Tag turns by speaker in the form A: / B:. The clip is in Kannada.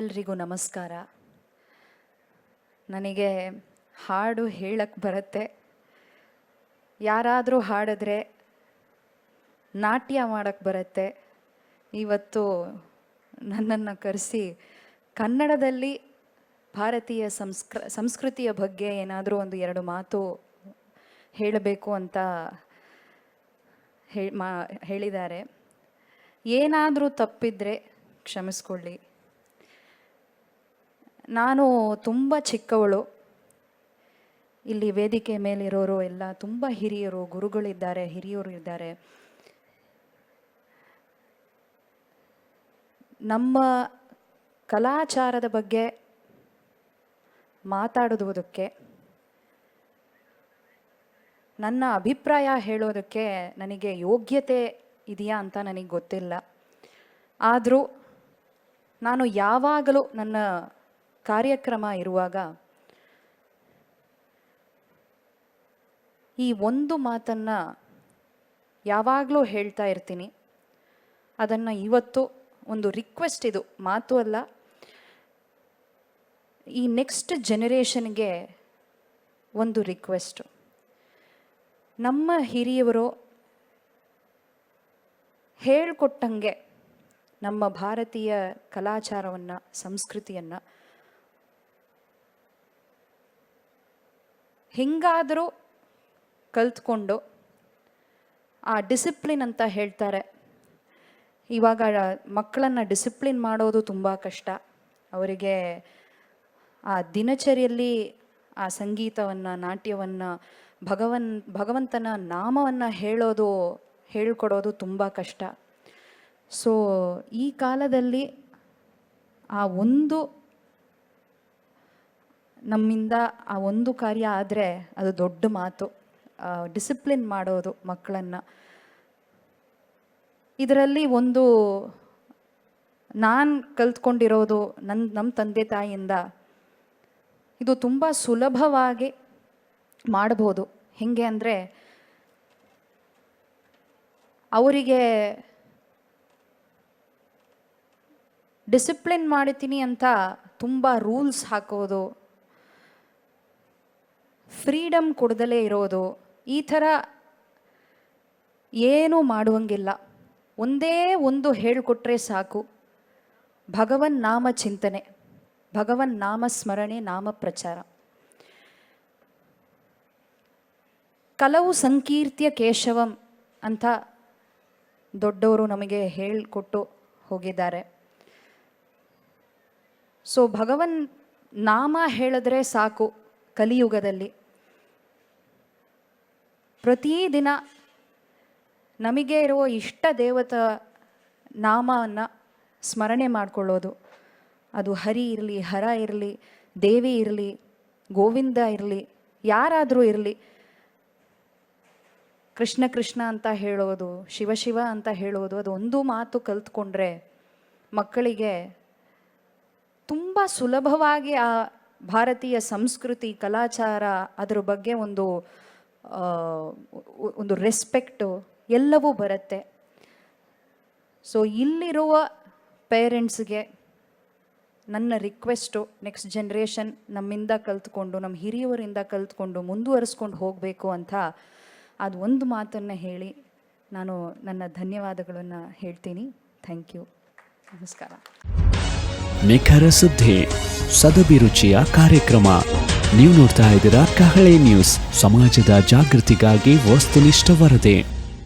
A: ಎಲ್ರಿಗೂ ನಮಸ್ಕಾರ. ನನಗೆ ಹಾಡು ಹೇಳಕ್ಕೆ ಬರುತ್ತೆ. ಯಾರಾದರೂ ಹಾಡಿದ್ರೆ ನಾಟ್ಯ ಮಾಡೋಕ್ಕೆ ಬರುತ್ತೆ. ಇವತ್ತು ನನ್ನನ್ನು ಕರೆಸಿ ಕನ್ನಡದಲ್ಲಿ ಭಾರತೀಯ ಸಂಸ್ಕೃತಿಯ ಬಗ್ಗೆ ಏನಾದರೂ ಒಂದು ಎರಡು ಮಾತು ಹೇಳಬೇಕು ಅಂತ ಹೇಳಿದ್ದಾರೆ. ಏನಾದರೂ ತಪ್ಪಿದರೆ ಕ್ಷಮಿಸ್ಕೊಳ್ಳಿ. ನಾನು ತುಂಬ ಚಿಕ್ಕವಳು. ಇಲ್ಲಿ ವೇದಿಕೆ ಮೇಲಿರೋರು ಎಲ್ಲ ತುಂಬ ಹಿರಿಯರು, ಗುರುಗಳಿದ್ದಾರೆ, ಹಿರಿಯರು ಇದ್ದಾರೆ. ನಮ್ಮ ಕಲಾಚಾರದ ಬಗ್ಗೆ ಮಾತಾಡೋದಕ್ಕೆ, ನನ್ನ ಅಭಿಪ್ರಾಯ ಹೇಳೋದಕ್ಕೆ ನನಗೆ ಯೋಗ್ಯತೆ ಇದೆಯಾ ಅಂತ ನನಗೆ ಗೊತ್ತಿಲ್ಲ. ಆದರೂ ನಾನು ಯಾವಾಗಲೂ ನನ್ನ ಕಾರ್ಯಕ್ರಮ ಇರುವಾಗ ಈ ಒಂದು ಮಾತನ್ನು ಯಾವಾಗಲೂ ಹೇಳ್ತಾ ಇರ್ತೀನಿ. ಅದನ್ನು ಇವತ್ತು ಒಂದು ರಿಕ್ವೆಸ್ಟ್, ಇದು ಮಾತು ಅಲ್ಲ, ಈ ನೆಕ್ಸ್ಟ್ ಜನರೇಷನ್ಗೆ ಒಂದು ರಿಕ್ವೆಸ್ಟು. ನಮ್ಮ ಹಿರಿಯವರು ಹೇಳಿಕೊಟ್ಟಂಗೆ ನಮ್ಮ ಭಾರತೀಯ ಕಲಾಚಾರವನ್ನು, ಸಂಸ್ಕೃತಿಯನ್ನು ಹೆಂಗಾದರೂ ಕಲ್ತ್ಕೊಂಡು, ಆ ಡಿಸಿಪ್ಲಿನ್ ಅಂತ ಹೇಳ್ತಾರೆ, ಇವಾಗ ಮಕ್ಕಳನ್ನು ಡಿಸಿಪ್ಲಿನ್ ಮಾಡೋದು ತುಂಬ ಕಷ್ಟ. ಅವರಿಗೆ ಆ ದಿನಚರಿಯಲ್ಲಿ ಆ ಸಂಗೀತವನ್ನು, ನಾಟ್ಯವನ್ನು, ಭಗವಂತನ ನಾಮವನ್ನು ಹೇಳ್ಕೊಡೋದು ತುಂಬ ಕಷ್ಟ. ಸೊ ಈ ಕಾಲದಲ್ಲಿ ಆ ಒಂದು ನಮ್ಮಿಂದ ಆ ಒಂದು ಕಾರ್ಯ ಆದರೆ ಅದು ದೊಡ್ಡ ಮಾತು. ಡಿಸಿಪ್ಲಿನ್ ಮಾಡೋದು ಮಕ್ಕಳನ್ನು. ಇದರಲ್ಲಿ ಒಂದು ನಾನು ಕಲ್ತ್ಕೊಂಡಿರೋದು ನಮ್ಮ ತಂದೆ ತಾಯಿಯಿಂದ, ಇದು ತುಂಬ ಸುಲಭವಾಗಿ ಮಾಡ್ಬೋದು. ಹೇಗೆ ಅಂದರೆ, ಅವರಿಗೆ ಡಿಸಿಪ್ಲಿನ್ ಮಾಡ್ತೀನಿ ಅಂತ ತುಂಬ ರೂಲ್ಸ್ ಹಾಕೋದು, ಫ್ರೀಡಮ್ ಕೊಡದಲೇ ಇರೋದು, ಈ ಥರ ಏನೂ ಮಾಡುವಂಗಿಲ್ಲ. ಒಂದೇ ಒಂದು ಹೇಳಿಕೊಟ್ರೆ ಸಾಕು. ಭಗವನ್ ನಾಮ ಚಿಂತನೆ, ಭಗವನ್ ನಾಮ ಸ್ಮರಣೆ, ನಾಮ ಪ್ರಚಾರ. ಕಲವು ಸಂಕೀರ್ತ್ಯ ಕೇಶವಂ ಅಂತ ದೊಡ್ಡವರು ನಮಗೆ ಹೇಳಿಕೊಟ್ಟು ಹೋಗಿದ್ದಾರೆ. ಸೊ ಭಗವನ್ ನಾಮ ಹೇಳಿದ್ರೆ ಸಾಕು. ಕಲಿಯುಗದಲ್ಲಿ ಪ್ರತಿದಿನ ನಮಗೆ ಇರುವ ಇಷ್ಟ ದೇವತಾ ನಾಮವನ್ನು ಸ್ಮರಣೆ ಮಾಡಿಕೊಳ್ಳೋದು. ಅದು ಹರಿ ಇರಲಿ, ಹರ ಇರಲಿ, ದೇವಿ ಇರಲಿ, ಗೋವಿಂದ ಇರಲಿ, ಯಾರಾದರೂ ಇರಲಿ, ಕೃಷ್ಣ ಕೃಷ್ಣ ಅಂತ ಹೇಳೋದು, ಶಿವ ಶಿವ ಅಂತ ಹೇಳೋದು. ಅದು ಒಂದು ಮಾತು ಕಲ್ತ್ಕೊಂಡ್ರೆ ಮಕ್ಕಳಿಗೆ ತುಂಬ ಸುಲಭವಾಗಿ ಆ ಭಾರತೀಯ ಸಂಸ್ಕೃತಿ, ಕಲಾಚಾರ, ಅದರ ಬಗ್ಗೆ ಒಂದು ರೆಸ್ಪೆಕ್ಟು ಎಲ್ಲವೂ ಬರುತ್ತೆ. ಸೊ ಇಲ್ಲಿರುವ ಪೇರೆಂಟ್ಸ್ಗೆ ನನ್ನ ರಿಕ್ವೆಸ್ಟು, ನೆಕ್ಸ್ಟ್ ಜನ್ರೇಷನ್ ನಮ್ಮಿಂದ ಕಲ್ತ್ಕೊಂಡು, ನಮ್ಮ ಹಿರಿಯವರಿಂದ ಕಲ್ತ್ಕೊಂಡು ಮುಂದುವರಿಸ್ಕೊಂಡು ಹೋಗಬೇಕು ಅಂತ ಅದು ಒಂದು ಮಾತನ್ನು ಹೇಳಿ ನಾನು ನನ್ನ ಧನ್ಯವಾದಗಳನ್ನು ಹೇಳ್ತೀನಿ. Thank you. ನಮಸ್ಕಾರ.
B: ನಿಖರ ಸುದ್ದಿ, ಸದಭಿರುಚಿಯ ಕಾರ್ಯಕ್ರಮ. ನೀವು ನೋಡ್ತಾ ಇದ್ದೀರಾ ಕಹಳೆ ನ್ಯೂಸ್, ಸಮಾಜದ ಜಾಗೃತಿಗಾಗಿ ವಸ್ತುನಿಷ್ಠ ವರದಿ.